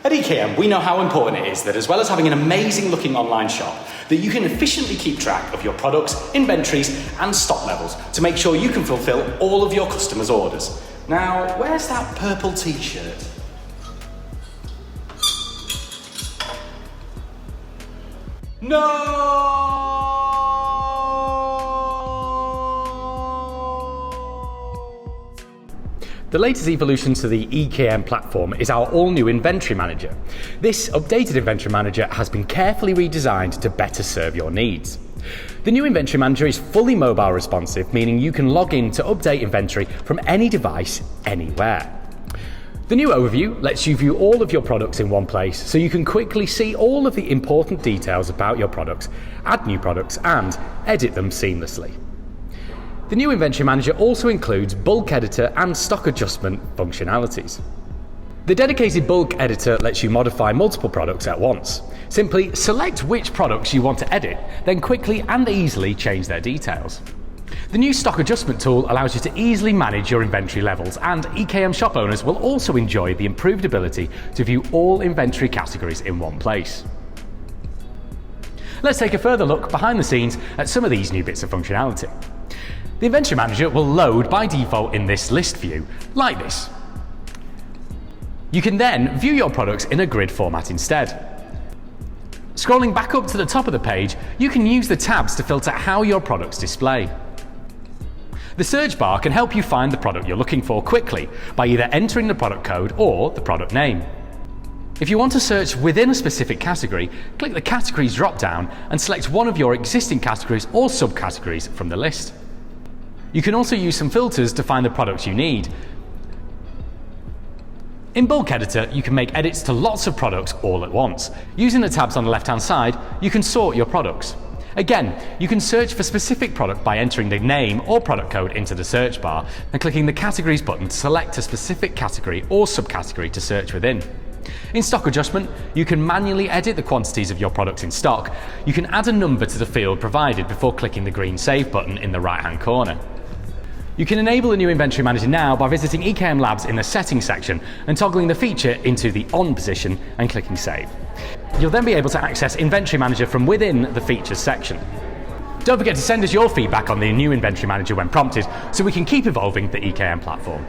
At EKM, we know how important it is that as well as having an amazing looking online shop, that you can efficiently keep track of your products, inventories and stock levels to make sure you can fulfill all of your customers' orders. Now, where's that purple t-shirt? No! The latest evolution to the EKM platform is our all-new Inventory Manager. This updated Inventory Manager has been carefully redesigned to better serve your needs. The new Inventory Manager is fully mobile responsive, meaning you can log in to update inventory from any device, anywhere. The new overview lets you view all of your products in one place, so you can quickly see all of the important details about your products, add new products, and edit them seamlessly. The new Inventory Manager also includes bulk editor and stock adjustment functionalities. The dedicated bulk editor lets you modify multiple products at once. Simply select which products you want to edit, then quickly and easily change their details. The new stock adjustment tool allows you to easily manage your inventory levels, and EKM shop owners will also enjoy the improved ability to view all inventory categories in one place. Let's take a further look behind the scenes at some of these new bits of functionality. The Inventory Manager will load by default in this list view, like this. You can then view your products in a grid format instead. Scrolling back up to the top of the page, you can use the tabs to filter how your products display. The search bar can help you find the product you're looking for quickly by either entering the product code or the product name. If you want to search within a specific category, click the Categories drop-down and select one of your existing categories or subcategories from the list. You can also use some filters to find the products you need. In Bulk Editor, you can make edits to lots of products all at once. Using the tabs on the left-hand side, you can sort your products. Again, you can search for a specific product by entering the name or product code into the search bar and clicking the Categories button to select a specific category or subcategory to search within. In Stock Adjustment, you can manually edit the quantities of your products in stock. You can add a number to the field provided before clicking the green Save button in the right-hand corner. You can enable the new Inventory Manager now by visiting EKM Labs in the Settings section and toggling the feature into the On position and clicking Save. You'll then be able to access Inventory Manager from within the Features section. Don't forget to send us your feedback on the new Inventory Manager when prompted, so we can keep evolving the EKM platform.